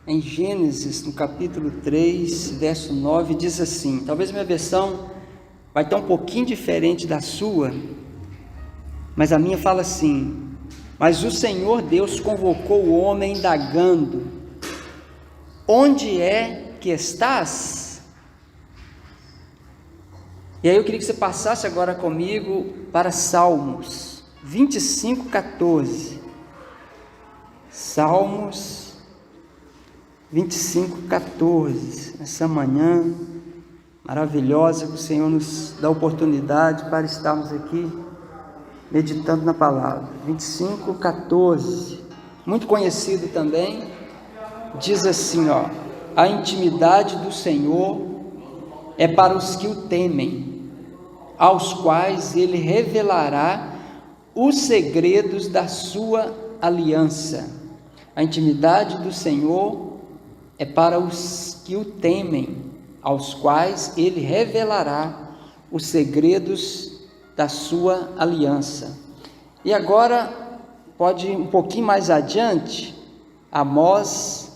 Em Gênesis, no capítulo 3, verso 9, diz assim, talvez minha versão vai estar um pouquinho diferente da sua, mas a minha fala assim: mas o Senhor Deus convocou o homem indagando, onde é que estás? E aí eu queria que você passasse agora comigo para Salmos 25, 14. Salmos 25, 14, essa manhã maravilhosa que o Senhor nos dá oportunidade para estarmos aqui meditando na palavra. 25, 14, muito conhecido também, diz assim, a intimidade do Senhor é para os que o temem, aos quais ele revelará os segredos da sua aliança. A intimidade do Senhor é para os que o temem, aos quais ele revelará os segredos da sua aliança. E agora, pode ir um pouquinho mais adiante, Amós,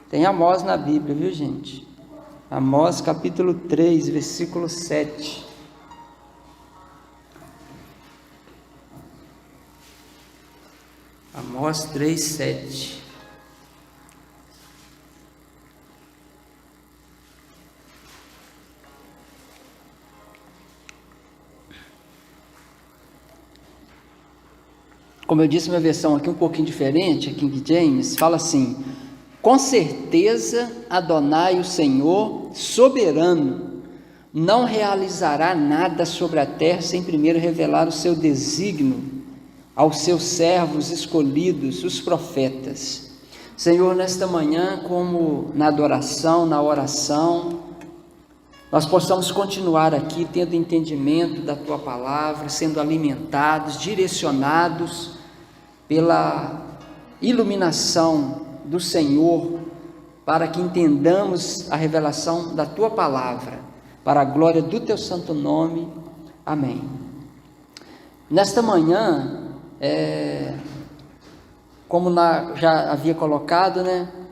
tem Amós na Bíblia, viu gente? Amós capítulo 3, versículo 7. Amós 3, 7. Como eu disse, minha versão aqui um pouquinho diferente, a King James, fala assim: com certeza Adonai, o Senhor, soberano, não realizará nada sobre a terra sem primeiro revelar o seu desígnio aos seus servos escolhidos, os profetas. Senhor, nesta manhã, como na adoração, na oração, nós possamos continuar aqui tendo entendimento da Tua palavra, sendo alimentados, direcionados pela iluminação do Senhor, para que entendamos a revelação da Tua palavra, para a glória do Teu santo nome. Amém. Nesta manhã, como já havia colocado,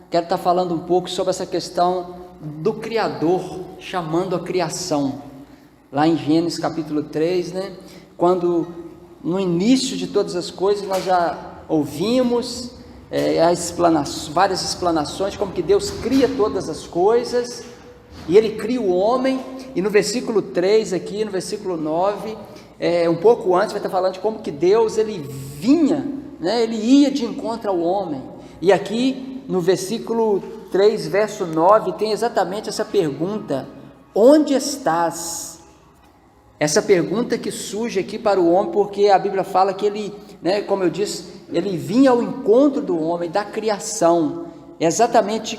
quero estar falando um pouco sobre essa questão do Criador chamando a criação, lá em Gênesis capítulo 3, quando no início de todas as coisas nós já ouvimos várias explanações, como que Deus cria todas as coisas, e Ele cria o homem, e no versículo 3 aqui, no versículo 9, um pouco antes vai estar falando de como que Deus, Ele vinha, Ele ia de encontro ao homem, e aqui no versículo 3, verso 9, tem exatamente essa pergunta: onde estás? Essa pergunta que surge aqui para o homem, porque a Bíblia fala que ele, como eu disse, ele vinha ao encontro do homem, da criação, exatamente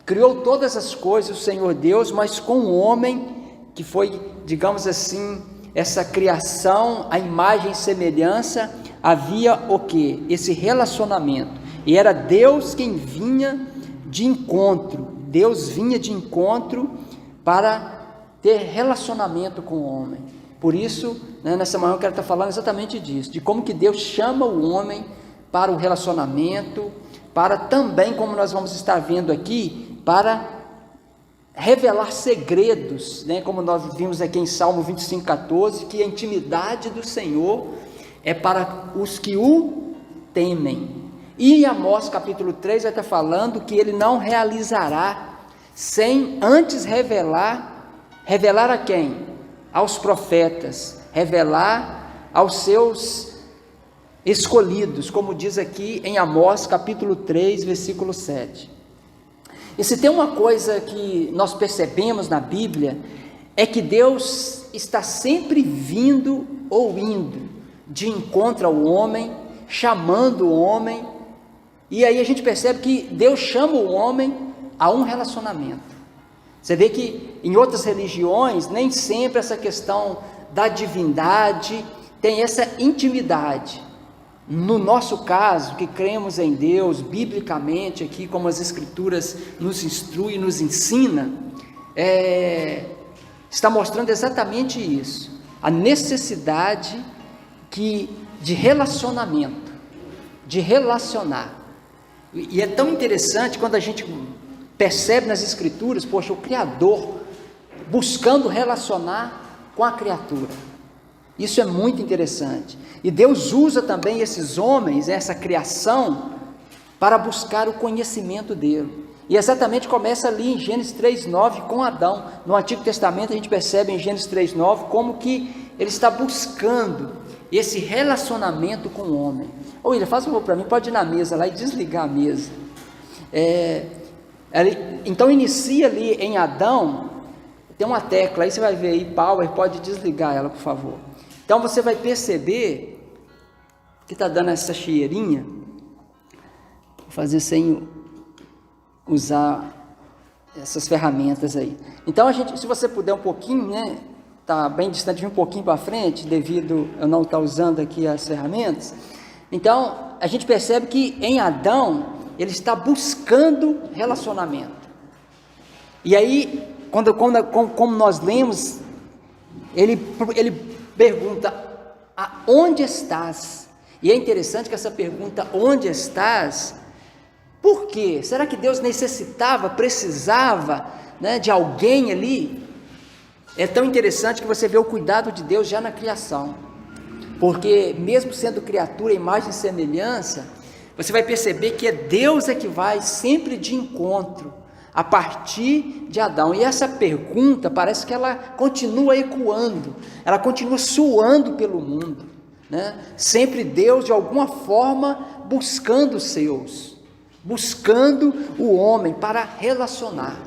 criou todas as coisas o Senhor Deus, mas com o homem, que foi, digamos assim, essa criação, a imagem e semelhança, havia o quê? Esse relacionamento, e era Deus quem vinha de encontro, Deus vinha de encontro para ter relacionamento com o homem. Por isso, nessa manhã eu quero estar falando exatamente disso, de como que Deus chama o homem para o relacionamento, para também, como nós vamos estar vendo aqui, para revelar segredos, como nós vimos aqui em Salmo 25, 14, que a intimidade do Senhor é para os que o temem. E Amós capítulo 3 vai estar falando que ele não realizará sem antes revelar a quem? Aos profetas, revelar aos seus escolhidos, como diz aqui em Amós capítulo 3, versículo 7. E se tem uma coisa que nós percebemos na Bíblia, é que Deus está sempre vindo ou indo de encontro ao homem, chamando o homem, e aí a gente percebe que Deus chama o homem a um relacionamento. Você vê que em outras religiões, nem sempre essa questão da divindade tem essa intimidade. No nosso caso, que cremos em Deus, biblicamente, aqui como as Escrituras nos instruem, nos ensina, está mostrando exatamente isso, a necessidade de relacionamento, de relacionar. E é tão interessante quando a gente percebe nas Escrituras, poxa, o Criador buscando relacionar com a criatura. Isso é muito interessante. E Deus usa também esses homens, essa criação, para buscar o conhecimento dele. E exatamente começa ali em Gênesis 3:9 com Adão. No Antigo Testamento a gente percebe em Gênesis 3:9 como que ele está buscando esse relacionamento com o homem. Ô William, faz um favor para mim, pode ir na mesa lá e desligar a mesa. Então inicia ali em Adão, tem uma tecla, aí você vai ver aí, Power, pode desligar ela, por favor. Então você vai perceber que está dando essa cheirinha, vou fazer sem usar essas ferramentas aí. Então a gente, se você puder um pouquinho, né, tá bem distante, um pouquinho para frente, devido eu não estar usando aqui as ferramentas. Então a gente percebe que em Adão ele está buscando relacionamento. E aí, como nós lemos, ele pergunta: aonde estás? E é interessante que essa pergunta, onde estás? Por quê? Será que Deus precisava, né, de alguém ali? É tão interessante que você vê o cuidado de Deus já na criação, porque mesmo sendo criatura, imagem e semelhança, você vai perceber que é Deus que vai sempre de encontro a partir de Adão. E essa pergunta parece que ela continua ecoando, ela continua soando pelo mundo, né? Sempre Deus de alguma forma buscando os seus, buscando o homem para relacionar,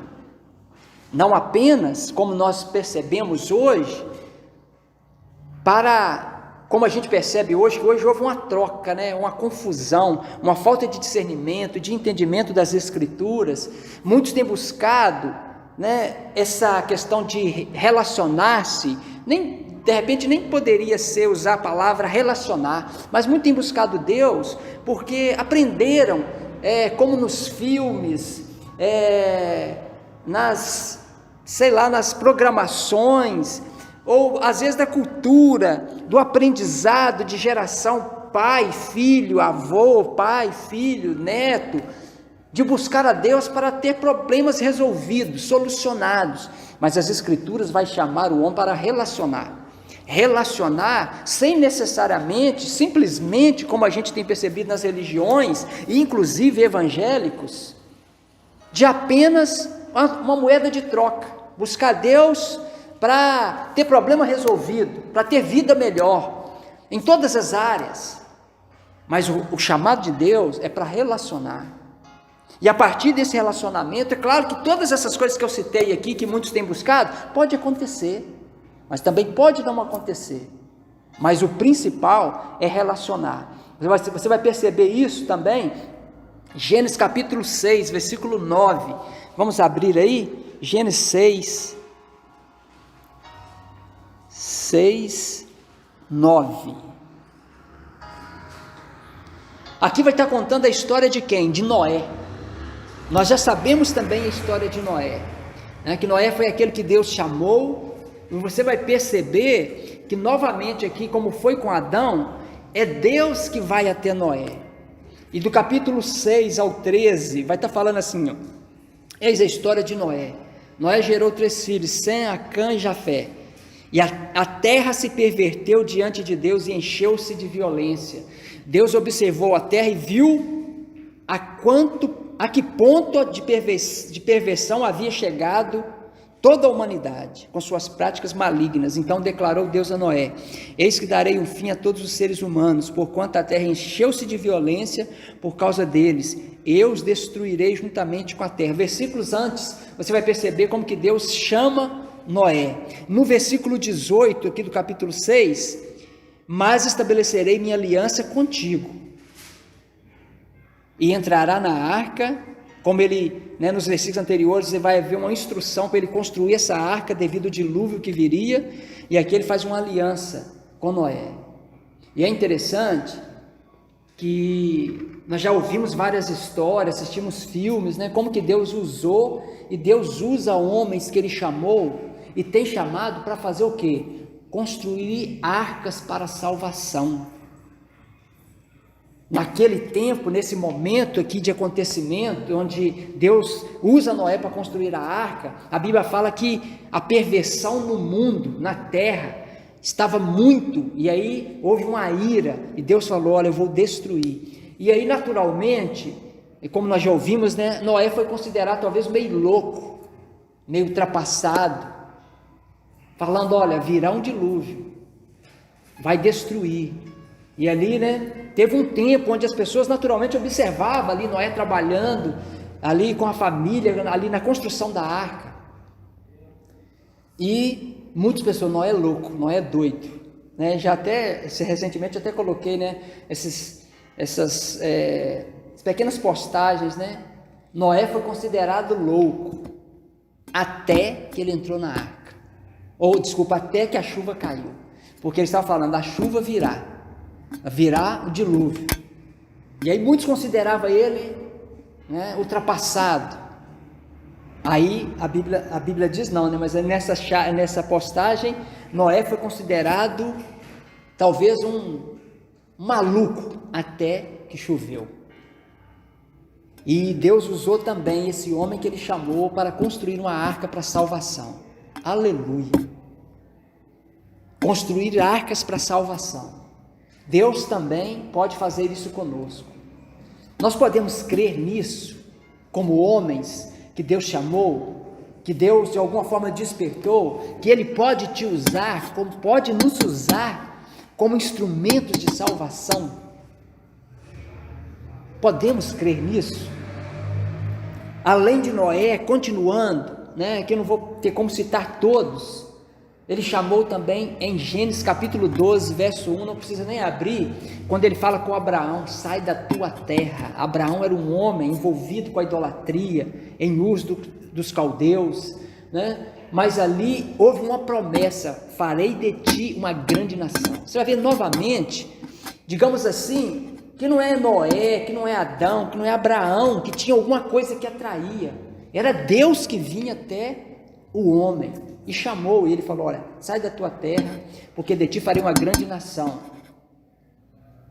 não apenas, como nós percebemos hoje, como a gente percebe hoje, que hoje houve uma troca, né? Uma confusão, uma falta de discernimento, de entendimento das Escrituras. Muitos têm buscado, né, essa questão de relacionar-se, de repente nem poderia ser usar a palavra relacionar, mas muitos têm buscado Deus porque aprenderam, como nos filmes, nas programações, ou às vezes da cultura, do aprendizado de geração, pai, filho, avô, pai, filho, neto, de buscar a Deus para ter problemas resolvidos, solucionados. Mas as Escrituras vai chamar o homem para relacionar sem necessariamente, simplesmente, como a gente tem percebido nas religiões, e inclusive evangélicos, de apenas uma moeda de troca, buscar Deus para ter problema resolvido, para ter vida melhor, em todas as áreas. Mas o chamado de Deus é para relacionar, e a partir desse relacionamento, é claro que todas essas coisas que eu citei aqui, que muitos têm buscado, pode acontecer, mas também pode não acontecer, mas o principal é relacionar. Você vai perceber isso também, Gênesis capítulo 6, versículo 9, vamos abrir aí, Gênesis 6, 9. Aqui vai estar contando a história de quem? De Noé. Nós já sabemos também a história de Noé, né? Que Noé foi aquele que Deus chamou, e você vai perceber que novamente aqui, como foi com Adão, é Deus que vai até Noé. E do capítulo 6 ao 13, vai estar falando assim, ó, eis a história de Noé. Noé gerou 3 filhos, Sem, Acã e Jafé. E a terra se perverteu diante de Deus e encheu-se de violência. Deus observou a terra e viu a que ponto de perversão havia chegado toda a humanidade, com suas práticas malignas. Então declarou Deus a Noé: eis que darei um fim a todos os seres humanos, porquanto a terra encheu-se de violência por causa deles. Eu os destruirei juntamente com a terra. Versículos antes, você vai perceber como que Deus chama Noé. No versículo 18 aqui do capítulo 6, mas estabelecerei minha aliança contigo, e entrará na arca, como ele, nos versículos anteriores, você vai ver uma instrução para ele construir essa arca devido ao dilúvio que viria, e aqui ele faz uma aliança com Noé. E é interessante que nós já ouvimos várias histórias, assistimos filmes, como que Deus usou, e Deus usa homens que ele chamou, e tem chamado para fazer o quê? Construir arcas para a salvação. naquele tempo, nesse momento aqui de acontecimento, onde Deus usa Noé para construir a arca, a Bíblia fala que a perversão no mundo, na terra, estava muito, e aí houve uma ira, e Deus falou: olha, eu vou destruir. E aí, naturalmente, e como nós já ouvimos, né, Noé foi considerado talvez meio louco, meio ultrapassado, falando: olha, virá um dilúvio, vai destruir. E ali, né, teve um tempo onde as pessoas naturalmente observavam ali Noé trabalhando, ali com a família, ali na construção da arca. E muitas pessoas: Noé é louco, Noé é doido, né? Já até, recentemente até coloquei, né, essas pequenas postagens, né? Noé foi considerado louco até que ele entrou na arca, ou desculpa, até que a chuva caiu, porque ele estava falando: a chuva virá o dilúvio. E aí muitos consideravam ele, né, ultrapassado. Aí a Bíblia diz não, né, mas nessa postagem, Noé foi considerado talvez um maluco até que choveu. E Deus usou também esse homem que ele chamou para construir uma arca para salvação. Aleluia! Construir arcas para salvação. Deus também pode fazer isso conosco. Nós podemos crer nisso, como homens que Deus chamou, que Deus de alguma forma despertou, que Ele pode te usar, como pode nos usar como instrumentos de salvação. Podemos crer nisso? Além de Noé, continuando, né, que eu não vou ter como citar todos, ele chamou também em Gênesis capítulo 12, verso 1, não precisa nem abrir, quando ele fala com Abraão: sai da tua terra. Abraão era um homem envolvido com a idolatria, em Ur dos caldeus, né? Mas ali houve uma promessa: farei de ti uma grande nação. Você vai ver novamente, digamos assim, que não é Noé, que não é Adão, que não é Abraão, que tinha alguma coisa que atraía, era Deus que vinha até o homem, e chamou, e ele falou: olha, sai da tua terra, porque de ti farei uma grande nação.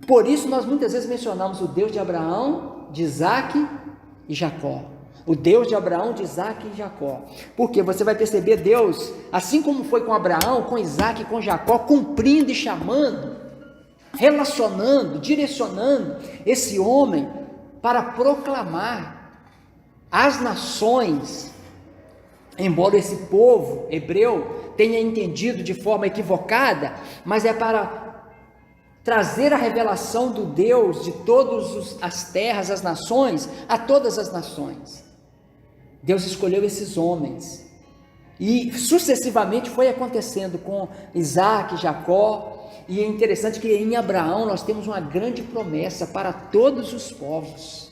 Por isso nós muitas vezes mencionamos o Deus de Abraão, de Isaac e Jacó. O Deus de Abraão, de Isaac e Jacó. Porque você vai perceber Deus, assim como foi com Abraão, com Isaac e com Jacó, cumprindo e chamando, relacionando, direcionando esse homem para proclamar às nações. Embora esse povo hebreu tenha entendido de forma equivocada, mas é para trazer a revelação do Deus de todas as terras, as nações, a todas as nações. Deus escolheu esses homens, e sucessivamente foi acontecendo com Isaac, Jacó, e é interessante que em Abraão nós temos uma grande promessa para todos os povos.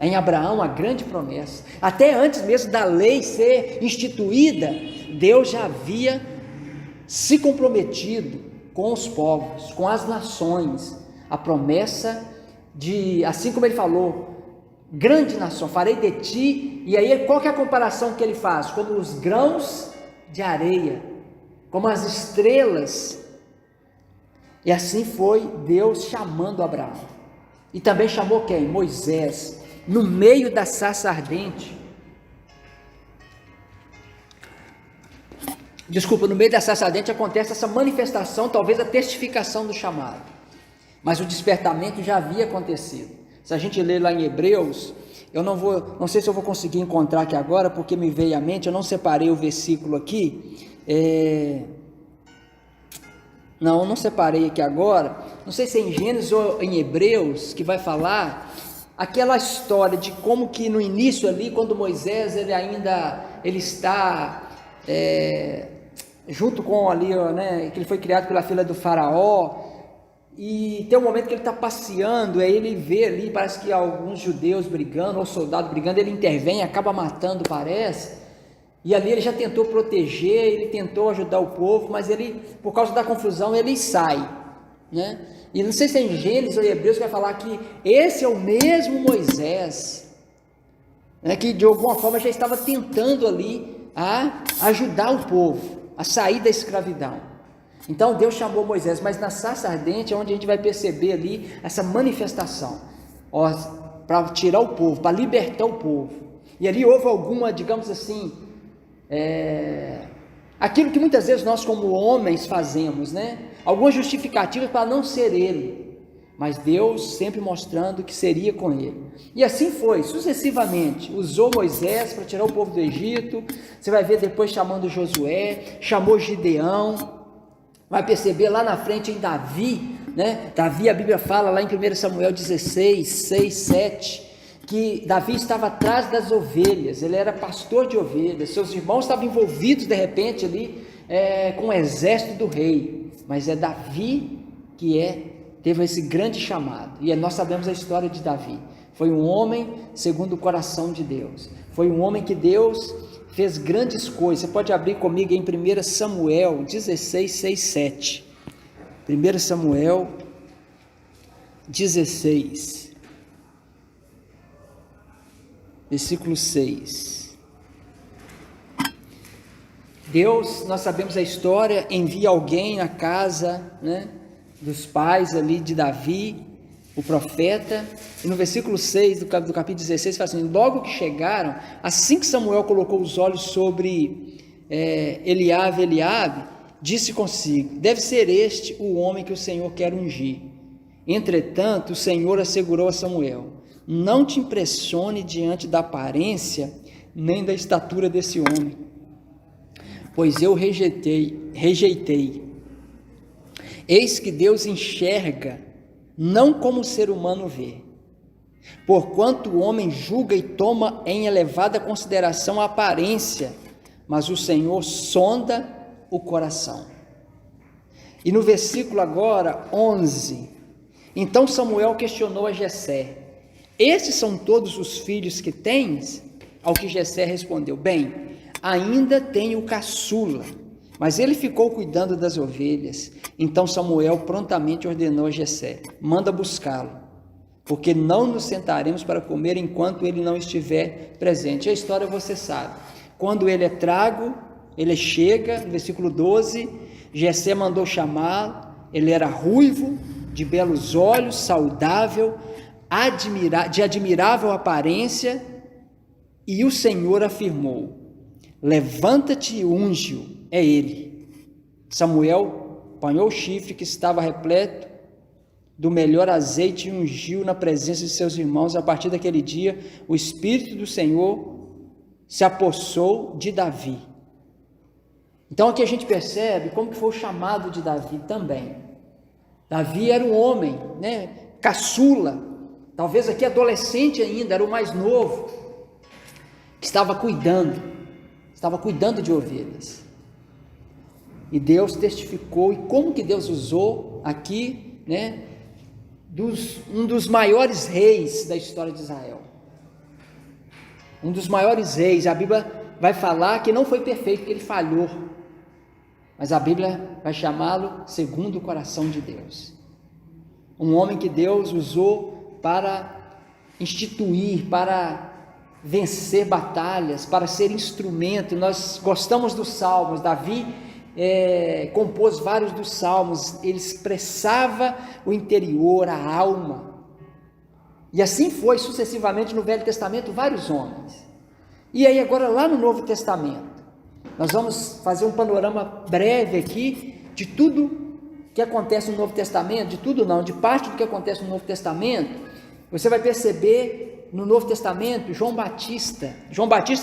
Em Abraão, a grande promessa, até antes mesmo da lei ser instituída, Deus já havia se comprometido com os povos, com as nações, a promessa de, assim como ele falou, grande nação, farei de ti. E aí qual que é a comparação que ele faz? Como os grãos de areia, como as estrelas. E assim foi Deus chamando Abraão, e também chamou quem? Moisés, no meio da sarça ardente. No meio da sarça ardente acontece essa manifestação, talvez a testificação do chamado, mas o despertamento já havia acontecido. Se a gente ler lá em Hebreus, eu não sei se eu vou conseguir encontrar aqui agora, porque me veio à mente, eu não separei o versículo aqui, não separei aqui agora, não sei se é em Gênesis ou em Hebreus, que vai falar aquela história de como que no início ali, quando Moisés ele está junto com ali, né, que ele foi criado pela filha do faraó, e tem um momento que ele está passeando, aí ele vê ali, parece que alguns judeus brigando, ou soldados brigando, ele intervém, acaba matando, parece, e ali ele já tentou proteger, ele tentou ajudar o povo, mas ele, por causa da confusão, ele sai, né? E não sei se é em Gênesis ou em Hebreus que vai falar que esse é o mesmo Moisés, né, que de alguma forma já estava tentando ali a ajudar o povo a sair da escravidão. Então Deus chamou Moisés, mas na sarça ardente é onde a gente vai perceber ali essa manifestação, para tirar o povo, para libertar o povo. E ali houve alguma, digamos assim, aquilo que muitas vezes nós como homens fazemos, né? Algumas justificativas para não ser ele, mas Deus sempre mostrando que seria com ele. E assim foi, sucessivamente, usou Moisés para tirar o povo do Egito. Você vai ver depois chamando Josué, chamou Gideão, vai perceber lá na frente em Davi, né? Davi, a Bíblia fala lá em 1 Samuel 16, 6, 7, que Davi estava atrás das ovelhas, ele era pastor de ovelhas, seus irmãos estavam envolvidos de repente ali com o exército do rei, mas é Davi que teve esse grande chamado. E nós sabemos a história de Davi. Foi um homem segundo o coração de Deus, foi um homem que Deus fez grandes coisas. Você pode abrir comigo em 1 Samuel 16, 6, 7. 1 Samuel 16, versículo 6. Deus, nós sabemos a história, envia alguém na casa, né, dos pais ali de Davi, o profeta, e no versículo 6 do capítulo 16 fala assim: logo que chegaram, assim que Samuel colocou os olhos sobre Eliabe, disse consigo: deve ser este o homem que o Senhor quer ungir. Entretanto, o Senhor assegurou a Samuel: não te impressione diante da aparência nem da estatura desse homem, pois eu rejeitei. Eis que Deus enxerga não como o ser humano vê, porquanto o homem julga e toma em elevada consideração a aparência, mas o Senhor sonda o coração. E no versículo agora 11, então Samuel questionou a Jessé: estes são todos os filhos que tens? Ao que Jessé respondeu: bem, ainda tenho o caçula, mas ele ficou cuidando das ovelhas. Então Samuel prontamente ordenou a Jessé: manda buscá-lo, porque não nos sentaremos para comer enquanto ele não estiver presente. A história você sabe. Quando ele é trago, ele chega, no versículo 12, Jessé mandou chamá-lo. Ele era ruivo, de belos olhos, saudável, de admirável aparência, e o Senhor afirmou: levanta-te e unge-o, é ele. Samuel apanhou o chifre que estava repleto do melhor azeite e ungiu na presença de seus irmãos. A partir daquele dia, o Espírito do Senhor se apossou de Davi. Então aqui a gente percebe como que foi o chamado de Davi também. Davi era um homem, né, caçula, talvez aqui adolescente ainda, era o mais novo, que estava cuidando de ovelhas. E Deus testificou, e como que Deus usou aqui, né, um dos maiores reis da história de Israel. Um dos maiores reis. A Bíblia vai falar que não foi perfeito, que ele falhou, mas a Bíblia vai chamá-lo segundo o coração de Deus. Um homem que Deus usou para instituir, para vencer batalhas, para ser instrumento. Nós gostamos dos salmos. Davi compôs vários dos salmos. Ele expressava o interior, a alma, e assim foi sucessivamente no Velho Testamento, vários homens. E aí agora lá no Novo Testamento, nós vamos fazer um panorama breve aqui de tudo que acontece no Novo Testamento, de parte do que acontece no Novo Testamento. Você vai perceber no Novo Testamento João Batista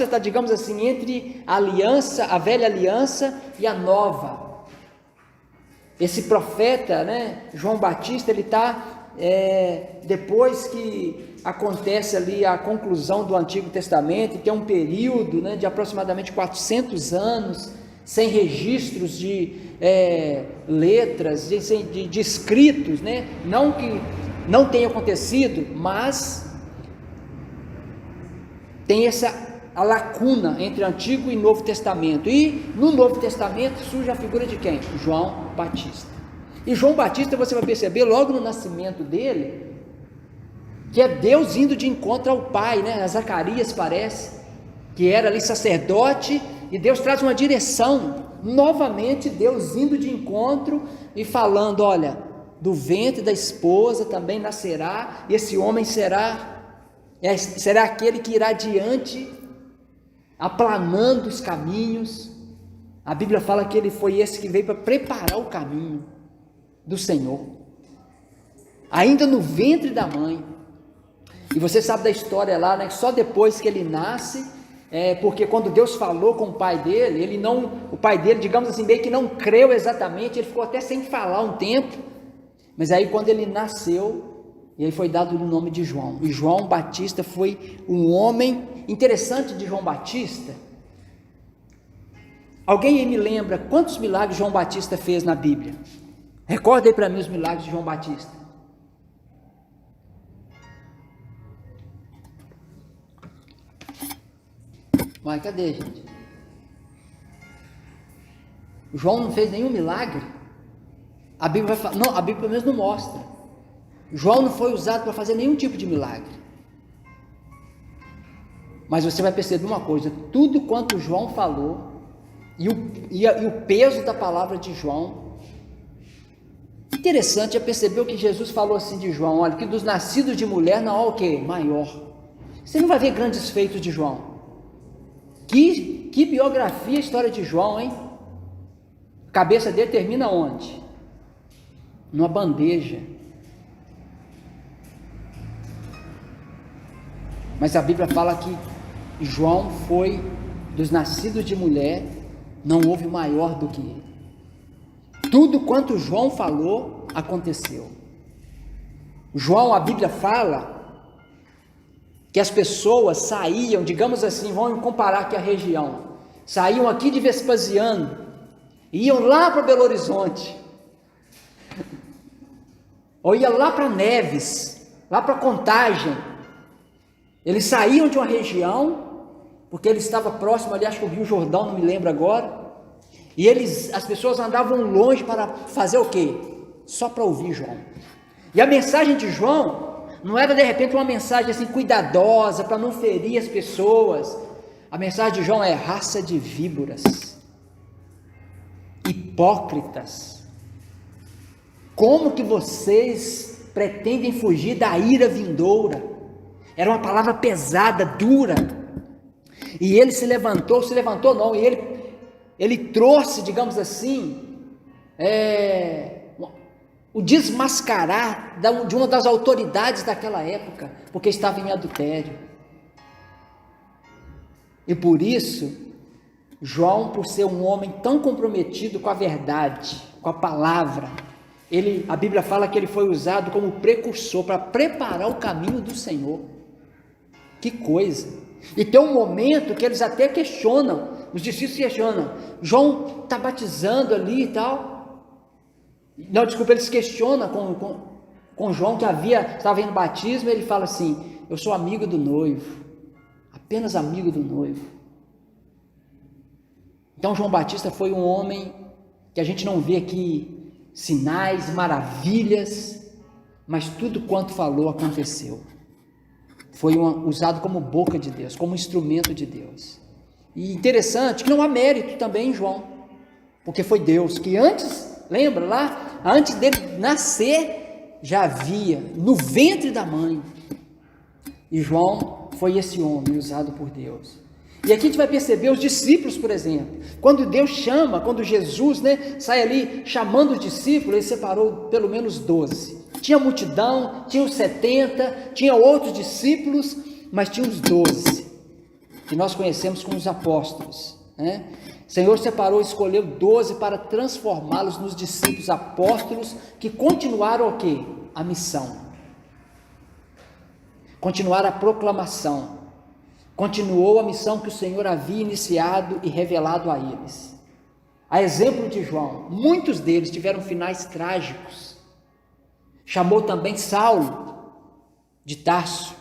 está, digamos assim, entre a aliança, a velha aliança e a nova. Esse profeta, né, João Batista, ele está depois que acontece ali a conclusão do Antigo Testamento, que é um período, né, de aproximadamente 400 anos, sem registros de letras, de escritos, né? Não que não tenha acontecido, mas tem a lacuna entre Antigo e Novo Testamento. E no Novo Testamento surge a figura de quem? João Batista. E João Batista, você vai perceber logo no nascimento dele, que é Deus indo de encontro ao Pai, né? A Zacarias parece, que era ali sacerdote, e Deus traz uma direção novamente Deus indo de encontro e falando, olha, do ventre da esposa também nascerá, e esse homem será aquele que irá adiante, aplanando os caminhos. A Bíblia fala que ele foi esse que veio para preparar o caminho do Senhor, ainda no ventre da mãe. E você sabe da história lá, né? Só depois que ele nasce, porque quando Deus falou com o pai dele, o pai dele, digamos assim, meio que não creu exatamente, ele ficou até sem falar um tempo, mas aí quando ele nasceu, e aí foi dado o nome de João, e João Batista foi um homem interessante de João Batista. Alguém aí me lembra quantos milagres João Batista fez na Bíblia? Recorda aí para mim os milagres de João Batista. Mas cadê, gente? João não fez nenhum milagre? A Bíblia vai falar, não, a Bíblia pelo menos não mostra. João não foi usado para fazer nenhum tipo de milagre. Mas você vai perceber uma coisa, tudo quanto João falou, e o peso da palavra de João, interessante é perceber o que Jesus falou assim de João, olha, que dos nascidos de mulher não há o quê? Maior. Você não vai ver grandes feitos de João. Que biografia a história de João, hein? A cabeça dele termina onde? Numa bandeja. Mas a Bíblia fala que João foi dos nascidos de mulher, não houve maior do que ele. Tudo quanto João falou, aconteceu. João, a Bíblia fala que as pessoas saíam, digamos assim, vamos comparar aqui a região, saíam aqui de Vespasiano, iam lá para Belo Horizonte, ou iam lá para Neves, lá para Contagem. Eles saíam de uma região, porque ele estava próximo ali, acho que o Rio Jordão, não me lembro agora, e as pessoas andavam longe para fazer o quê? Só para ouvir João. E a mensagem de João não era de repente uma mensagem assim cuidadosa, para não ferir as pessoas. A mensagem de João é raça de víboras, hipócritas, como que vocês pretendem fugir da ira vindoura? Era uma palavra pesada, dura, e ele se levantou não, e ele trouxe, digamos assim, o desmascarar de uma das autoridades daquela época, porque estava em adultério. E por isso, João, por ser um homem tão comprometido com a verdade, com a palavra, a Bíblia fala que ele foi usado como precursor para preparar o caminho do Senhor. Que coisa! E tem um momento que eles até questionam, os discípulos questionam, João está batizando ali e tal. Não, desculpa, eles questionam com João que estava indo batismo, ele fala assim, eu sou amigo do noivo, apenas amigo do noivo. Então João Batista foi um homem que a gente não vê aqui sinais, maravilhas, mas tudo quanto falou aconteceu. Foi usado como boca de Deus, como instrumento de Deus. E interessante que não há mérito também em João, porque foi Deus que antes, lembra lá, antes dele nascer, já havia no ventre da mãe. E João foi esse homem usado por Deus. E aqui a gente vai perceber os discípulos, por exemplo, quando Deus chama, quando Jesus, sai ali chamando os discípulos, ele separou pelo menos 12. Tinha multidão, tinha os 70, tinha outros discípulos, mas tinha os 12, que nós conhecemos como os apóstolos, O Senhor separou, escolheu 12 para transformá-los nos discípulos apóstolos, que continuaram o quê? A missão, continuaram a proclamação, continuou a missão que o Senhor havia iniciado e revelado a eles. A exemplo de João, muitos deles tiveram finais trágicos. Chamou também Saulo de Tarso.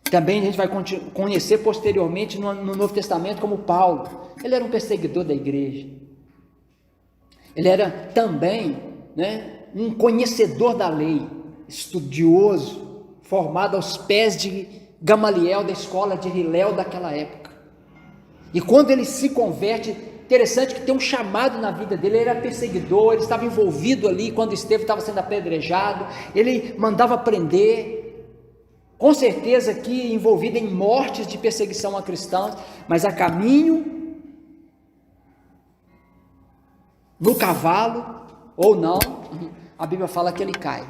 Também a gente vai conhecer posteriormente no Novo Testamento como Paulo. Ele era um perseguidor da igreja. Ele era também um conhecedor da lei, estudioso, formado aos pés de Gamaliel, da escola de Hilel daquela época. E quando ele se converte, Interessante que tem um chamado na vida dele. Ele era perseguidor, ele estava envolvido ali quando Estevão estava sendo apedrejado, ele mandava prender, com certeza que envolvido em mortes de perseguição a cristãos, mas a caminho, no cavalo, ou não, a Bíblia fala que ele cai,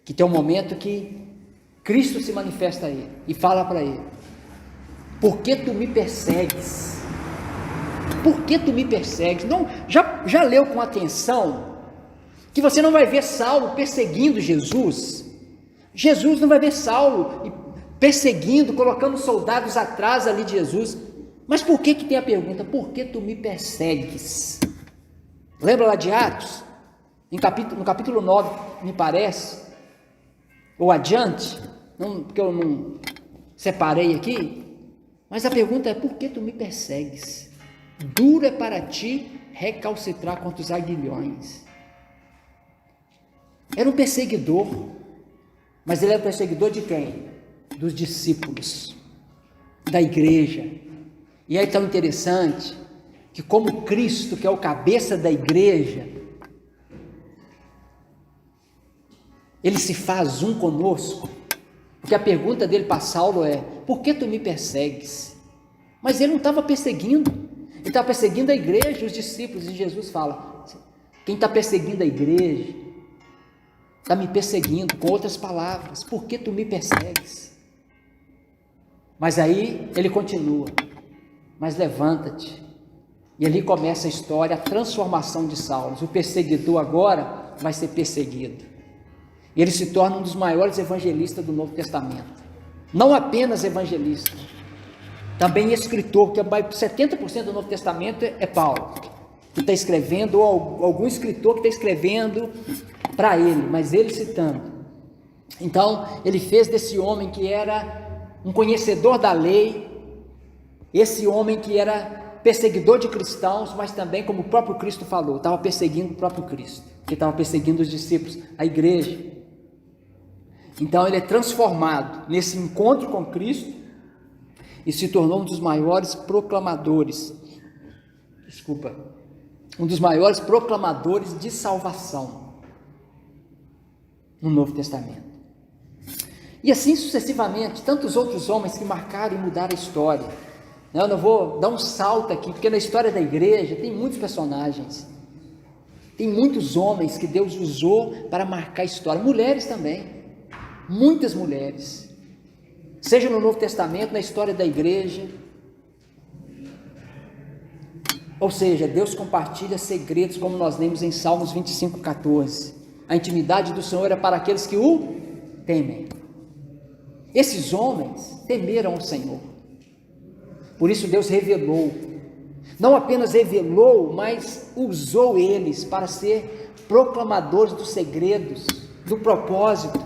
que tem um momento que Cristo se manifesta a ele, e fala para ele: por que tu me persegues? Por que tu me persegues? Não, já leu com atenção que você não vai ver Saulo perseguindo Jesus? Jesus não vai ver Saulo perseguindo, colocando soldados atrás ali de Jesus. Mas por que tem a pergunta: por que tu me persegues? Lembra lá de Atos? No capítulo 9, me parece, ou adiante, porque eu não separei aqui, mas a pergunta é: por que tu me persegues? Duro é para ti recalcitrar contra os aguilhões. Era um perseguidor, mas ele era perseguidor de quem? Dos discípulos, da igreja. E aí tão interessante que, como Cristo, que é o cabeça da igreja, ele se faz um conosco, porque a pergunta dele para Saulo é: por que tu me persegues? Mas ele não estava perseguindo, ele estava perseguindo a igreja, os discípulos, e Jesus fala: quem está perseguindo a igreja, está me perseguindo. Com outras palavras, por que tu me persegues? Mas aí ele continua: mas levanta-te. E ali começa a história, a transformação de Saulo. O perseguidor agora vai ser perseguido. E ele se torna um dos maiores evangelistas do Novo Testamento. Não apenas evangelista, também escritor, que 70% do Novo Testamento é Paulo, que está escrevendo, ou algum escritor que está escrevendo para ele, mas ele citando. Então, ele fez desse homem que era um conhecedor da lei, esse homem que era perseguidor de cristãos, mas também, como o próprio Cristo falou, estava perseguindo o próprio Cristo, que estava perseguindo os discípulos, a igreja. Então ele é transformado nesse encontro com Cristo e se tornou um dos maiores proclamadores, um dos maiores proclamadores de salvação no Novo Testamento. E assim sucessivamente, tantos outros homens que marcaram e mudaram a história. Eu não vou dar um salto aqui, porque na história da igreja tem muitos personagens, tem muitos homens que Deus usou para marcar a história, mulheres também, muitas mulheres, seja no Novo Testamento, na história da igreja. Ou seja, Deus compartilha segredos, como nós lemos em Salmos 25:14. A intimidade do Senhor é para aqueles que o temem. Esses homens temeram o Senhor. Por isso Deus revelou, não apenas revelou, mas usou eles para ser proclamadores dos segredos, do propósito.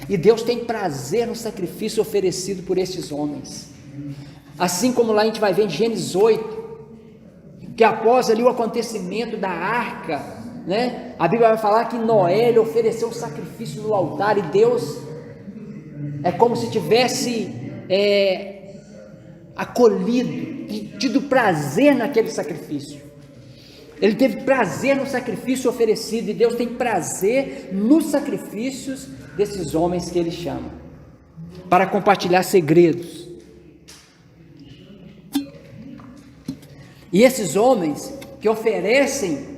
E Deus tem prazer no sacrifício oferecido por estes homens. Assim como lá a gente vai ver em Gênesis 8, que após ali o acontecimento da arca, né, a Bíblia vai falar que Noé ele ofereceu um sacrifício no altar, e Deus é como se tivesse acolhido, tido prazer naquele sacrifício. Ele teve prazer no sacrifício oferecido, e Deus tem prazer nos sacrifícios desses homens que Ele chama, para compartilhar segredos. E esses homens que oferecem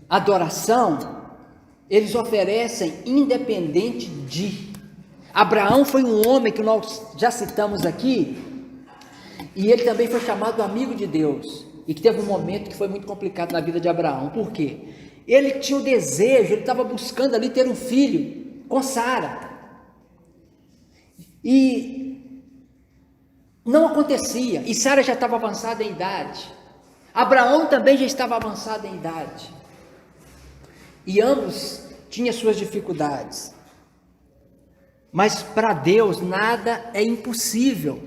adoração, eles oferecem independente de. Abraão foi um homem que nós já citamos aqui, e ele também foi chamado amigo de Deus, e que teve um momento que foi muito complicado na vida de Abraão. Por quê? Ele tinha o desejo, ele estava buscando ali ter um filho com Sara, e não acontecia, e Sara já estava avançada em idade, Abraão também já estava avançado em idade, e ambos tinham suas dificuldades, mas para Deus nada é impossível.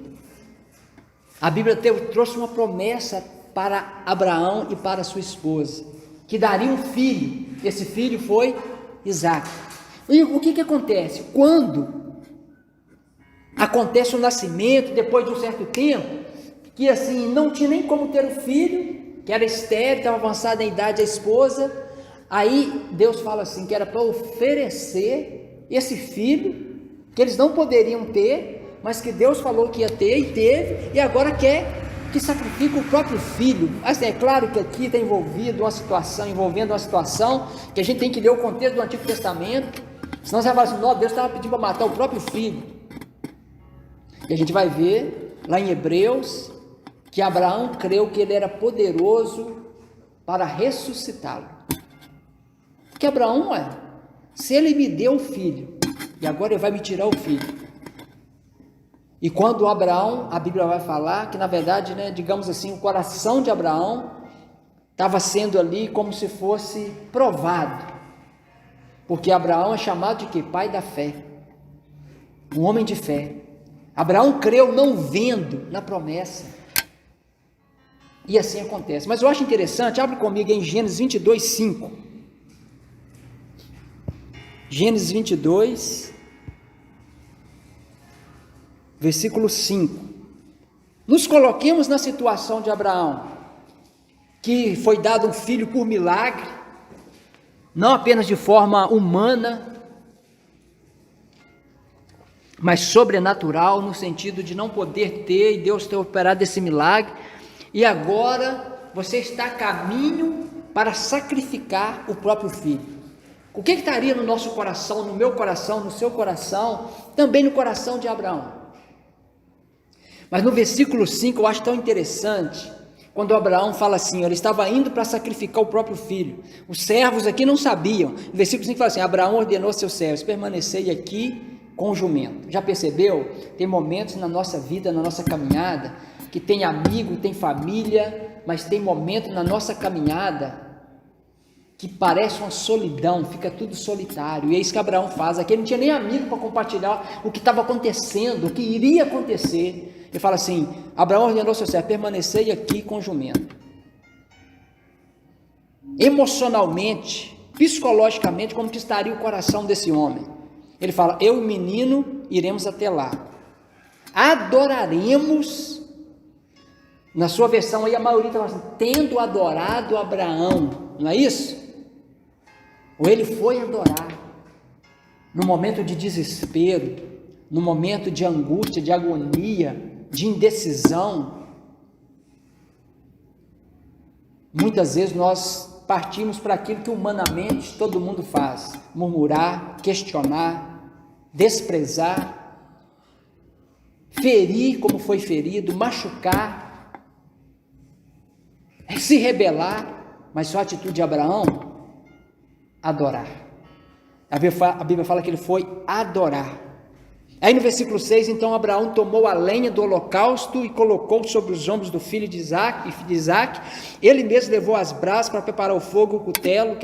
A Bíblia trouxe uma promessa para Abraão e para sua esposa, que daria um filho. Esse filho foi Isaque. E o que acontece? Quando acontece o nascimento, depois de um certo tempo, que assim, não tinha nem como ter um filho, que era estéril, estava avançada em idade a esposa. Aí Deus fala assim, que era para oferecer esse filho, que eles não poderiam ter, mas que Deus falou que ia ter e teve, e agora quer que sacrifique o próprio filho. Assim, é claro que aqui está envolvendo uma situação que a gente tem que ler o contexto do Antigo Testamento, senão você vai falar assim, não, Deus estava pedindo para matar o próprio filho. E a gente vai ver lá em Hebreus que Abraão creu que ele era poderoso para ressuscitá-lo. Porque Abraão, se ele me deu o filho, e agora ele vai me tirar o filho. E quando Abraão, a Bíblia vai falar que na verdade, digamos assim, o coração de Abraão estava sendo ali como se fosse provado. Porque Abraão é chamado de quê? Pai da fé. Um homem de fé. Abraão creu não vendo na promessa. E assim acontece. Mas eu acho interessante, abre comigo em Gênesis 22, 5. Gênesis 22, versículo 5. Nos coloquemos na situação de Abraão, que foi dado um filho por milagre, não apenas de forma humana, mas sobrenatural, no sentido de não poder ter, e Deus ter operado esse milagre, e agora você está a caminho para sacrificar o próprio filho. O que estaria no nosso coração, no meu coração, no seu coração, também no coração de Abraão? Mas no versículo 5 eu acho tão interessante, quando Abraão fala assim, ele estava indo para sacrificar o próprio filho. Os servos aqui não sabiam. No versículo 5 fala assim, Abraão ordenou aos seus servos, permanecei aqui com o jumento. Já percebeu? Tem momentos na nossa vida, na nossa caminhada, que tem amigo, tem família, mas tem momento na nossa caminhada que parece uma solidão, fica tudo solitário. E é isso que Abraão faz. Aqui ele não tinha nem amigo para compartilhar o que estava acontecendo, o que iria acontecer. Ele fala assim, Abraão ordenou ao seu servo, permanecei aqui com o jumento. Emocionalmente, psicologicamente, como que estaria o coração desse homem? Ele fala, eu e o menino iremos até lá, adoraremos, na sua versão aí a maioria está falando assim, tendo adorado Abraão, não é isso? Ou ele foi adorar, no momento de desespero, no momento de angústia, de agonia, de indecisão. Muitas vezes nós partimos para aquilo que humanamente todo mundo faz, murmurar, questionar, desprezar, ferir como foi ferido, machucar, se rebelar, mas só a atitude de Abraão, adorar. A Bíblia fala que ele foi adorar. Aí no versículo 6, então Abraão tomou a lenha do holocausto e colocou sobre os ombros do filho de Isaque, ele mesmo levou as brasas para preparar o fogo, o cutelo,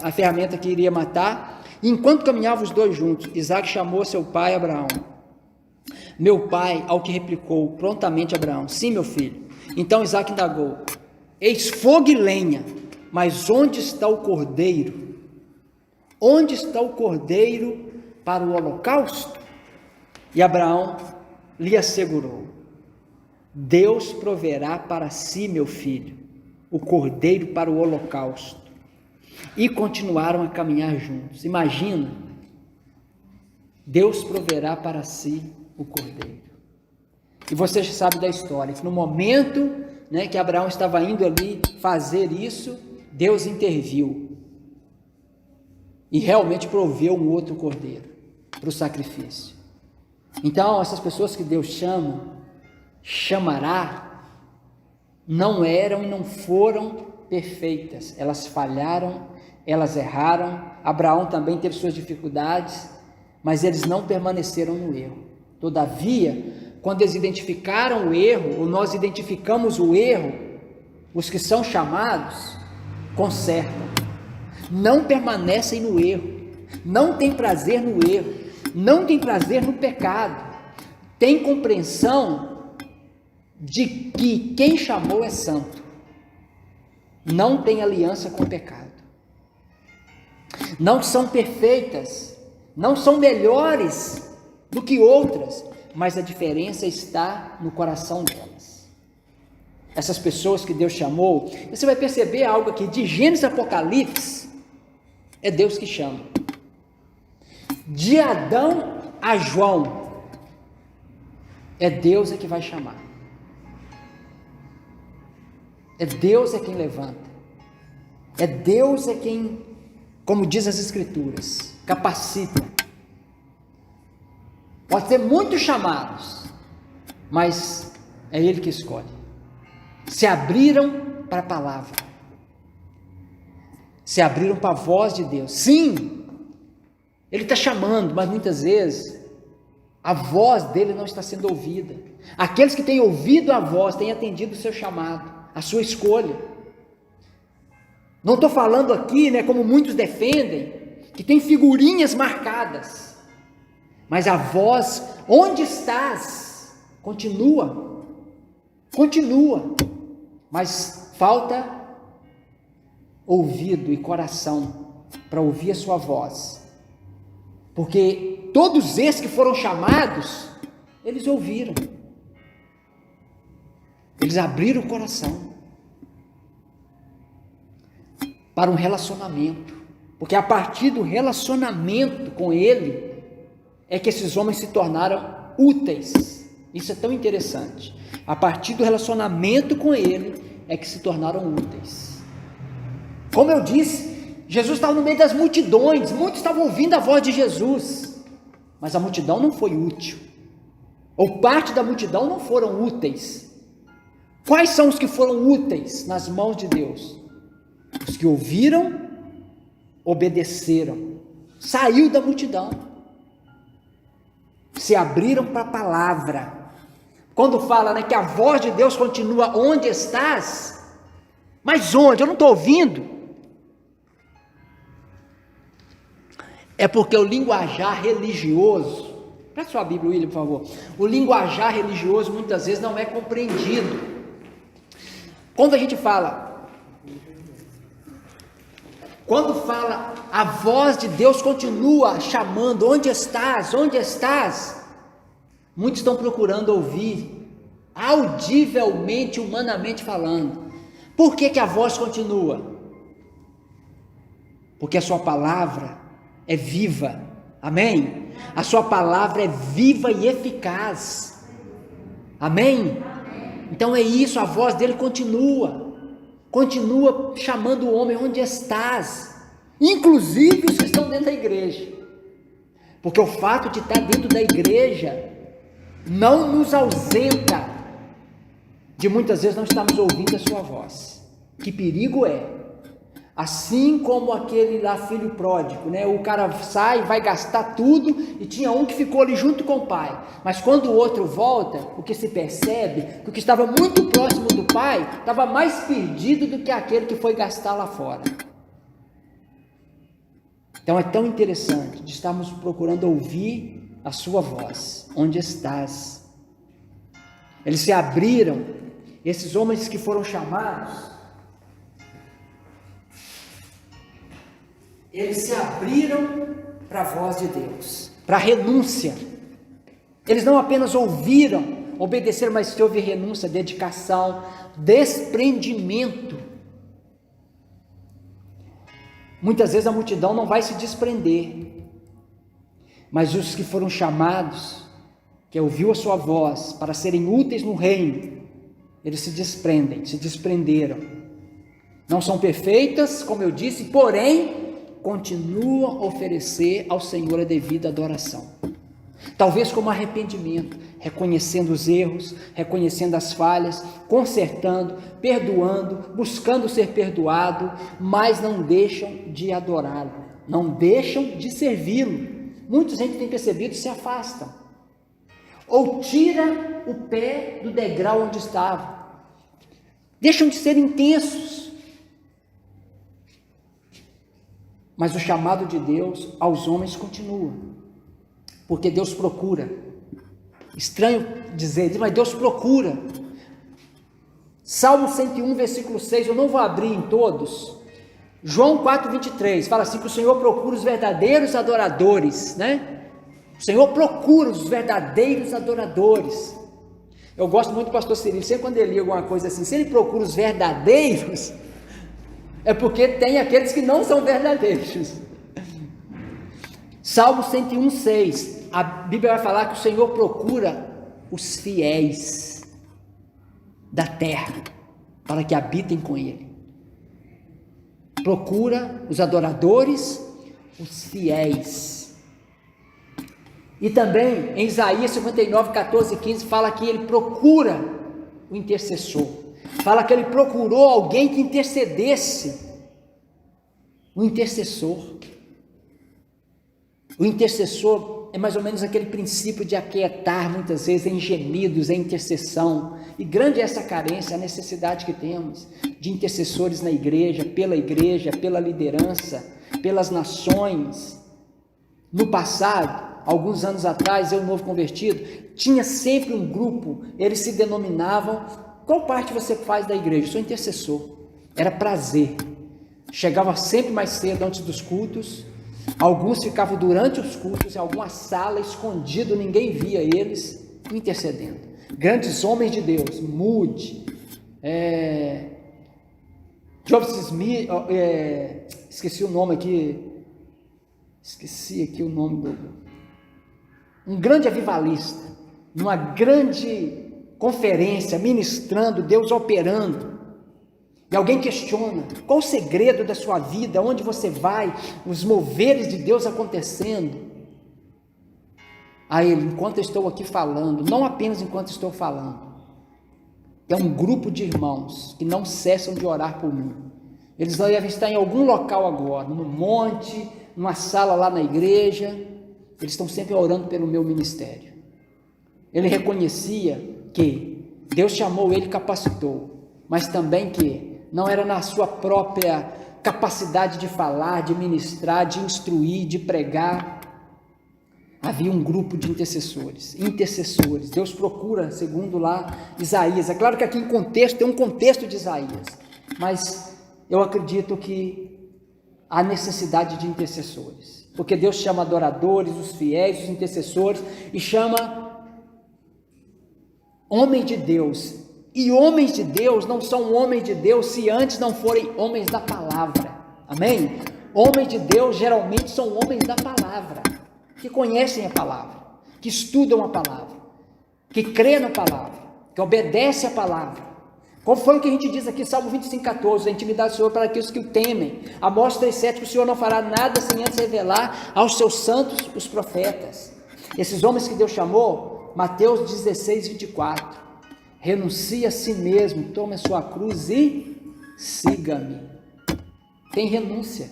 a ferramenta que iria matar, e enquanto caminhavam os dois juntos, Isaque chamou seu pai Abraão. Meu pai, ao que replicou prontamente Abraão, sim meu filho. Então Isaque indagou, eis fogo e lenha, mas onde está o cordeiro? Onde está o cordeiro para o holocausto? E Abraão lhe assegurou, Deus proverá para si, meu filho, o cordeiro para o holocausto. E continuaram a caminhar juntos. Imagina, Deus proverá para si o cordeiro. E você já sabe da história, que no momento que Abraão estava indo ali fazer isso, Deus interviu e realmente proveu um outro cordeiro para o sacrifício. Então, essas pessoas que Deus chamará, não eram e não foram perfeitas, elas falharam, elas erraram. Abraão também teve suas dificuldades, mas eles não permaneceram no erro. Todavia, quando eles identificaram o erro, ou nós identificamos o erro, os que são chamados consertam, não permanecem no erro, não têm prazer no erro, não tem prazer no pecado, tem compreensão de que quem chamou é santo, não tem aliança com o pecado, não são perfeitas, não são melhores do que outras, mas a diferença está no coração delas. essas pessoas que Deus chamou, você vai perceber algo aqui, de Gênesis a Apocalipse, é Deus que chama. De Adão a João, é Deus que vai chamar. É Deus quem levanta. É Deus quem, como diz as Escrituras, capacita. Pode ter muitos chamados, mas é Ele que escolhe. Se abriram para a palavra, se abriram para a voz de Deus. Sim, Ele está chamando, mas muitas vezes a voz dele não está sendo ouvida. Aqueles que têm ouvido a voz têm atendido o seu chamado, a sua escolha. Não estou falando aqui, como muitos defendem, que tem figurinhas marcadas, mas a voz, onde estás? Continua, mas falta ouvido e coração para ouvir a sua voz, porque todos esses que foram chamados, eles ouviram, eles abriram o coração para um relacionamento, porque a partir do relacionamento com Ele, é que esses homens se tornaram úteis. Isso é tão interessante. A partir do relacionamento com Ele, é que se tornaram úteis. Como eu disse, Jesus estava no meio das multidões, muitos estavam ouvindo a voz de Jesus, mas a multidão não foi útil, ou parte da multidão não foram úteis. Quais são os que foram úteis nas mãos de Deus? Os que ouviram, obedeceram, saiu da multidão, se abriram para a palavra. Quando fala que a voz de Deus continua, onde estás? Mas onde? Eu não estou ouvindo. É porque o linguajar religioso, presta sua Bíblia, William, por favor. O linguajar religioso muitas vezes não é compreendido. Quando a gente fala, a voz de Deus continua chamando, onde estás? Onde estás? Muitos estão procurando ouvir, audivelmente, humanamente falando. Por que a voz continua? Porque a sua palavra é viva, amém? A sua palavra é viva e eficaz, amém? Então é isso, a voz dele continua chamando o homem, onde estás? Inclusive os que estão dentro da igreja, porque o fato de estar dentro da igreja não nos ausenta de muitas vezes não estarmos ouvindo a sua voz. Que perigo é! Assim como aquele lá filho pródigo, o cara sai, vai gastar tudo, e tinha um que ficou ali junto com o pai, mas quando o outro volta, o que se percebe, que o que estava muito próximo do pai, estava mais perdido do que aquele que foi gastar lá fora. Então é tão interessante de estarmos procurando ouvir a sua voz, onde estás? Eles se abriram, esses homens que foram chamados, eles se abriram para a voz de Deus, para a renúncia. Eles não apenas ouviram, obedeceram, mas houve renúncia, dedicação, desprendimento. Muitas vezes a multidão não vai se desprender, mas os que foram chamados, que ouviu a sua voz para serem úteis no reino, eles se desprenderam. Não são perfeitas, como eu disse, porém continuam a oferecer ao Senhor a devida adoração, talvez como arrependimento, reconhecendo os erros, reconhecendo as falhas, consertando, perdoando, buscando ser perdoado, mas não deixam de adorá-lo, não deixam de servi-lo. Muita gente tem percebido, se afastam, ou tira o pé do degrau onde estavam, deixam de ser intensos. Mas o chamado de Deus aos homens continua, porque Deus procura. Estranho dizer, mas Deus procura. Salmo 101, versículo 6, eu não vou abrir em todos. João 4:23, fala assim, que o Senhor procura os verdadeiros adoradores, O Senhor procura os verdadeiros adoradores. Eu gosto muito do pastor Cirilo, sempre quando ele lia alguma coisa assim, se ele procura os verdadeiros, é porque tem aqueles que não são verdadeiros. Salmo 101:6, a Bíblia vai falar que o Senhor procura os fiéis da terra, para que habitem com Ele. Procura os adoradores, os fiéis. E também em Isaías 59:14-15 fala que ele procura o intercessor. Fala que ele procurou alguém que intercedesse. O intercessor. O intercessor é mais ou menos aquele princípio de aquietar muitas vezes em gemidos, em intercessão. E grande é essa carência, a necessidade que temos de intercessores na igreja, pela liderança, pelas nações. No passado, alguns anos atrás, eu novo convertido, tinha sempre um grupo, eles se denominavam, qual parte você faz da igreja? Eu sou intercessor. Era prazer. Chegava sempre mais cedo antes dos cultos. Alguns ficavam durante os cultos em alguma sala, escondido, ninguém via eles, intercedendo. Grandes homens de Deus, Moody, Joseph Smith, esqueci aqui o nome um grande avivalista, numa grande conferência, ministrando, Deus operando. E alguém questiona, qual o segredo da sua vida, onde você vai, os moveres de Deus acontecendo? A ele, enquanto eu estou aqui falando, não apenas enquanto estou falando, é um grupo de irmãos que não cessam de orar por mim. Eles devem estar em algum local agora, no monte, numa sala lá na igreja, eles estão sempre orando pelo meu ministério. Ele reconhecia que Deus chamou ele e capacitou, mas também que não era na sua própria capacidade de falar, de ministrar, de instruir, de pregar. Havia um grupo de intercessores. Deus procura, segundo lá Isaías. É claro que aqui em contexto, tem um contexto de Isaías, mas eu acredito que há necessidade de intercessores, porque Deus chama adoradores, os fiéis, os intercessores, e chama homem de Deus. E homens de Deus não são homens de Deus se antes não forem homens da palavra. Amém? Homens de Deus geralmente são homens da palavra, que conhecem a palavra, que estudam a palavra, que crê na palavra, que obedece a palavra. Como foi o que a gente diz aqui, Salmo 25:14, a intimidade do Senhor para aqueles que o temem. Amós 3:7, que o Senhor não fará nada sem antes revelar aos seus santos os profetas. Esses homens que Deus chamou, Mateus 16:24. Renuncie a si mesmo, tome a sua cruz e siga-me. Tem renúncia.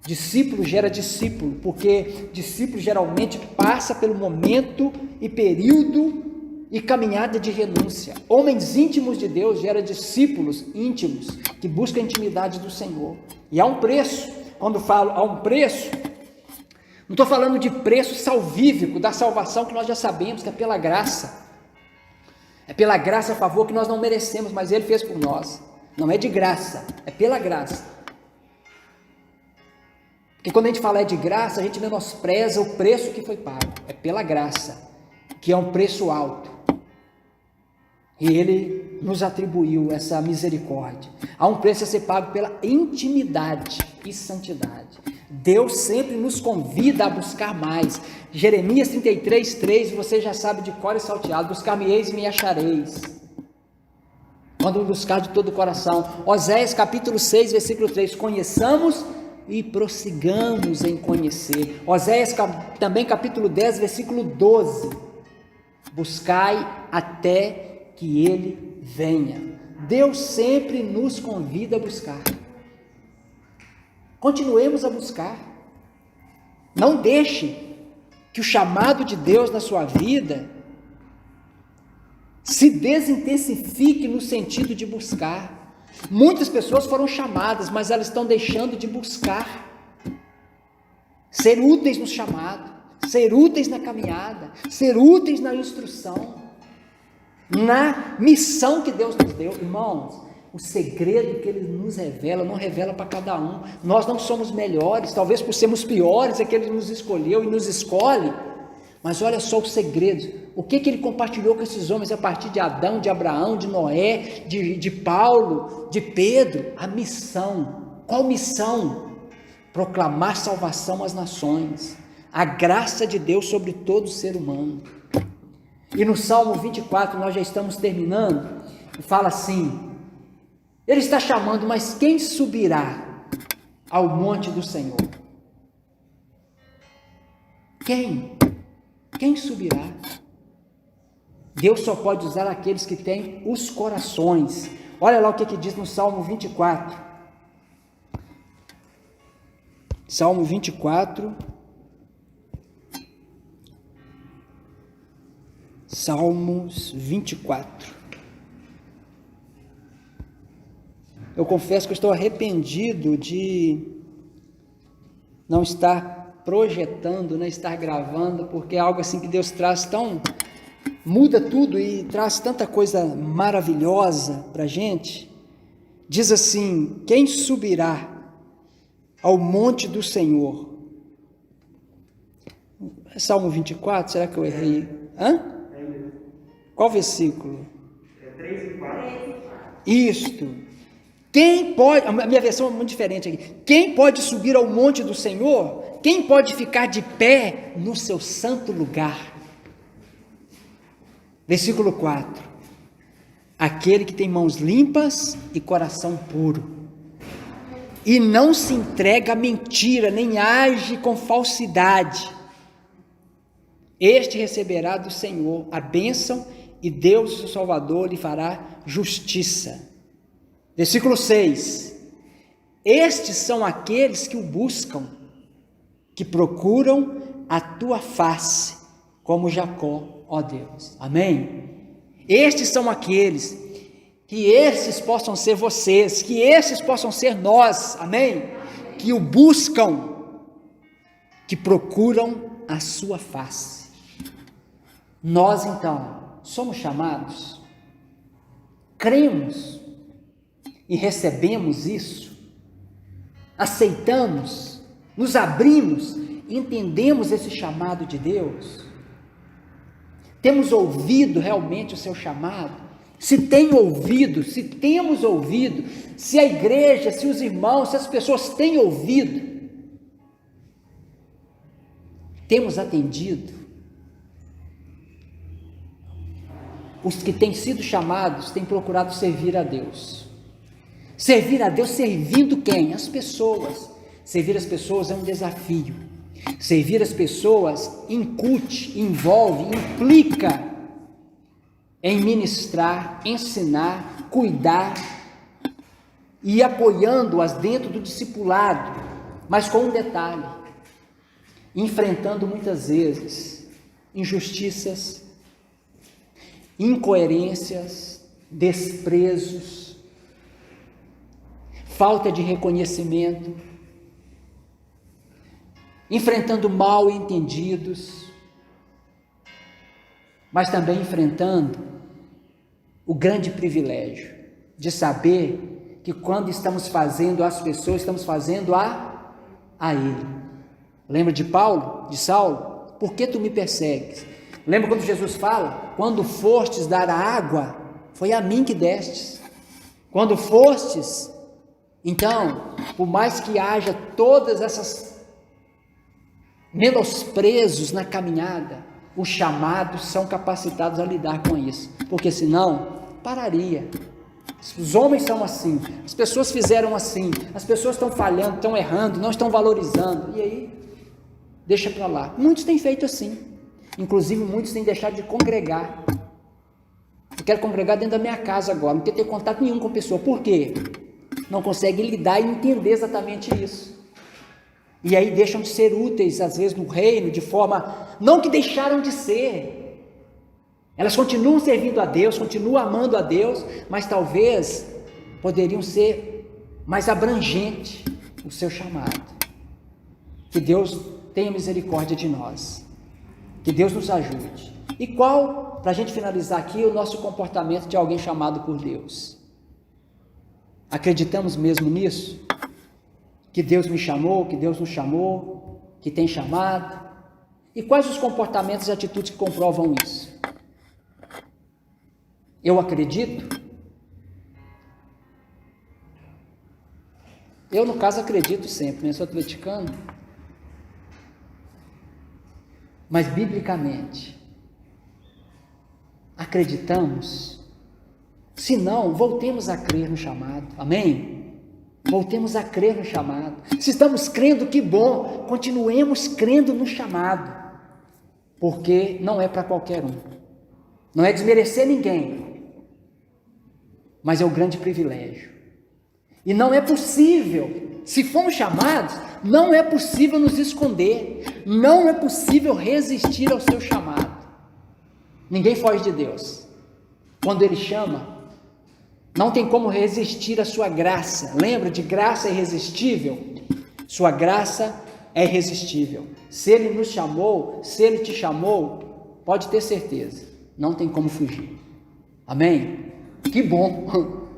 Discípulo gera discípulo, porque discípulo geralmente passa pelo momento e período e caminhada de renúncia. Homens íntimos de Deus gera discípulos íntimos, que buscam a intimidade do Senhor. E há um preço. Quando falo há um preço, não estou falando de preço salvífico, da salvação que nós já sabemos que é pela graça. É pela graça a favor que nós não merecemos, mas Ele fez por nós. Não é de graça, é pela graça. Porque quando a gente fala é de graça, a gente menospreza o preço que foi pago. É pela graça, que é um preço alto. E Ele nos atribuiu essa misericórdia. Há um preço a ser pago pela intimidade e santidade. Deus sempre nos convida a buscar mais. Jeremias 33:3, você já sabe de cor e salteado: buscar-me-eis e me achareis, quando me buscar de todo o coração. Oséias capítulo 6, versículo 3, conheçamos e prossigamos em conhecer. Oséias também capítulo 10, versículo 12, buscai até que Ele venha. Deus sempre nos convida a buscar. Continuemos a buscar. Não deixe que o chamado de Deus na sua vida se desintensifique no sentido de buscar. Muitas pessoas foram chamadas, mas elas estão deixando de buscar. Ser úteis no chamado, ser úteis na caminhada, ser úteis na instrução, na missão que Deus nos deu. Irmãos, o segredo que Ele nos revela, não revela para cada um. Nós não somos melhores, talvez por sermos piores é que Ele nos escolheu e nos escolhe Mas olha só o segredo. O que ele compartilhou com esses homens a partir de Adão, de Abraão, de Noé, de Paulo, de Pedro? A missão. Qual missão? Proclamar salvação às nações. A graça de Deus sobre todo ser humano. E no Salmo 24, nós já estamos terminando, fala assim, ele está chamando, mas quem subirá ao monte do Senhor? Quem? Quem subirá? Deus só pode usar aqueles que têm os corações. Olha lá o que diz no Salmo 24. Salmo 24. Salmos 24. Eu confesso que eu estou arrependido de não estar projetando, não estar gravando, porque é algo assim que Deus traz muda tudo e traz tanta coisa maravilhosa para a gente. Diz assim, quem subirá ao monte do Senhor? Salmo 24, será que eu errei? Qual versículo? 3 e 4. Isto. Quem pode, a minha versão é muito diferente aqui. Quem pode subir ao monte do Senhor? Quem pode ficar de pé no seu santo lugar? Versículo 4. Aquele que tem mãos limpas e coração puro, e não se entrega à mentira, nem age com falsidade, este receberá do Senhor a bênção, e Deus, o Salvador, lhe fará justiça. Versículo 6. Estes são aqueles que o buscam, que procuram a tua face, como Jacó, ó Deus. Amém? Estes são aqueles, que esses possam ser vocês, que esses possam ser nós, amém? Que o buscam, que procuram a sua face. Nós então, somos chamados, cremos e recebemos isso, aceitamos, nos abrimos, entendemos esse chamado de Deus, temos ouvido realmente o seu chamado. Se tem ouvido, se temos ouvido, se a igreja, se os irmãos, se as pessoas têm ouvido, temos atendido. Os que têm sido chamados têm procurado servir a Deus. Servir a Deus servindo quem? As pessoas. Servir as pessoas é um desafio. Servir as pessoas incute, envolve, implica em ministrar, ensinar, cuidar e apoiando-as dentro do discipulado, mas com um detalhe, enfrentando muitas vezes injustiças, incoerências, desprezos, falta de reconhecimento, enfrentando mal entendidos, mas também enfrentando o grande privilégio de saber que quando estamos fazendo às pessoas, estamos fazendo a Ele. Lembra de Paulo, de Saulo? Por que tu me persegues? Lembra quando Jesus fala? Quando fostes dar a água, foi a mim que destes. Quando fostes, então, por mais que haja todas essas menosprezos na caminhada, os chamados são capacitados a lidar com isso, porque senão pararia. Os homens são assim, as pessoas fizeram assim, as pessoas estão falhando, estão errando, não estão valorizando, e aí deixa para lá. Muitos têm feito assim, inclusive muitos têm deixado de congregar. Eu quero congregar dentro da minha casa agora, não quero ter contato nenhum com a pessoa. Por quê? Não conseguem lidar e entender exatamente isso. E aí deixam de ser úteis, às vezes, no reino, de forma, não que deixaram de ser, elas continuam servindo a Deus, continuam amando a Deus, mas talvez poderiam ser mais abrangente o seu chamado. Que Deus tenha misericórdia de nós, que Deus nos ajude. E qual, para a gente finalizar aqui, o nosso comportamento de alguém chamado por Deus? Acreditamos mesmo nisso? Que Deus me chamou, que Deus nos chamou, que tem chamado? E quais os comportamentos e atitudes que comprovam isso? Eu acredito? Eu, no caso, acredito sempre, né? Sou atleticano. Mas, biblicamente, acreditamos? Se não, voltemos a crer no chamado. Amém? Voltemos a crer no chamado. Se estamos crendo, que bom. Continuemos crendo no chamado. Porque não é para qualquer um. Não é desmerecer ninguém. Mas é o grande privilégio. E não é possível, se fomos chamados, não é possível nos esconder. Não é possível resistir ao seu chamado. Ninguém foge de Deus. Quando Ele chama, não tem como resistir à sua graça. Lembra de graça irresistível? Sua graça é irresistível. Se Ele nos chamou, se Ele te chamou, pode ter certeza, não tem como fugir. Amém? Que bom,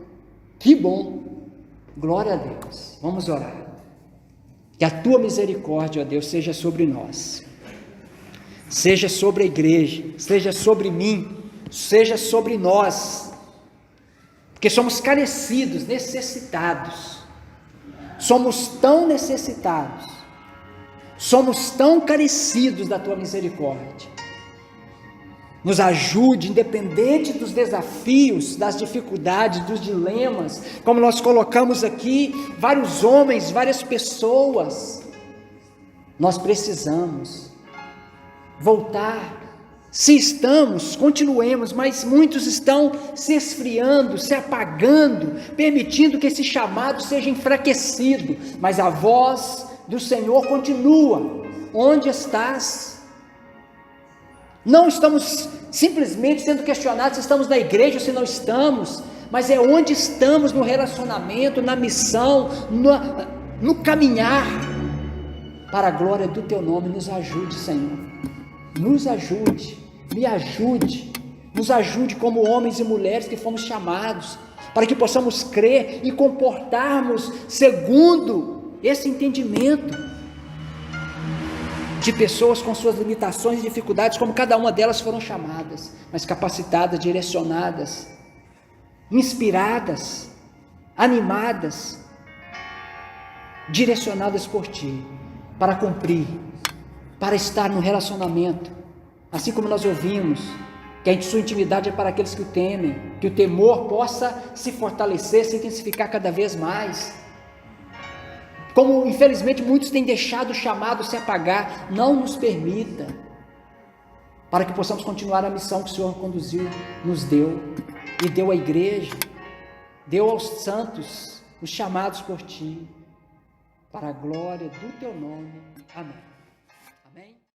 que bom. Glória a Deus. Vamos orar. Que a Tua misericórdia, ó Deus, seja sobre nós. Seja sobre a igreja, seja sobre mim, seja sobre nós. Porque somos carecidos, necessitados. Somos tão necessitados. Somos tão carecidos da Tua misericórdia. Nos ajude, independente dos desafios, das dificuldades, dos dilemas, como nós colocamos aqui, vários homens, várias pessoas. Nós precisamos voltar. Se estamos, continuemos, mas muitos estão se esfriando, se apagando, permitindo que esse chamado seja enfraquecido, mas a voz do Senhor continua. Onde estás? Não estamos simplesmente sendo questionados se estamos na igreja ou se não estamos, mas é onde estamos no relacionamento, na missão, no caminhar, para a glória do Teu nome. Nos ajude, Senhor, nos ajude, me ajude, nos ajude como homens e mulheres que fomos chamados, para que possamos crer e comportarmos segundo esse entendimento, de pessoas com suas limitações e dificuldades, como cada uma delas foram chamadas, mas capacitadas, direcionadas, inspiradas, animadas, direcionadas por Ti, para cumprir, para estar no relacionamento, assim como nós ouvimos, que a sua intimidade é para aqueles que o temem, que o temor possa se fortalecer, se intensificar cada vez mais. Como infelizmente muitos têm deixado o chamado se apagar, não nos permita, para que possamos continuar a missão que o Senhor conduziu, nos deu, e deu à igreja, deu aos santos, os chamados por Ti, para a glória do Teu nome. Amém.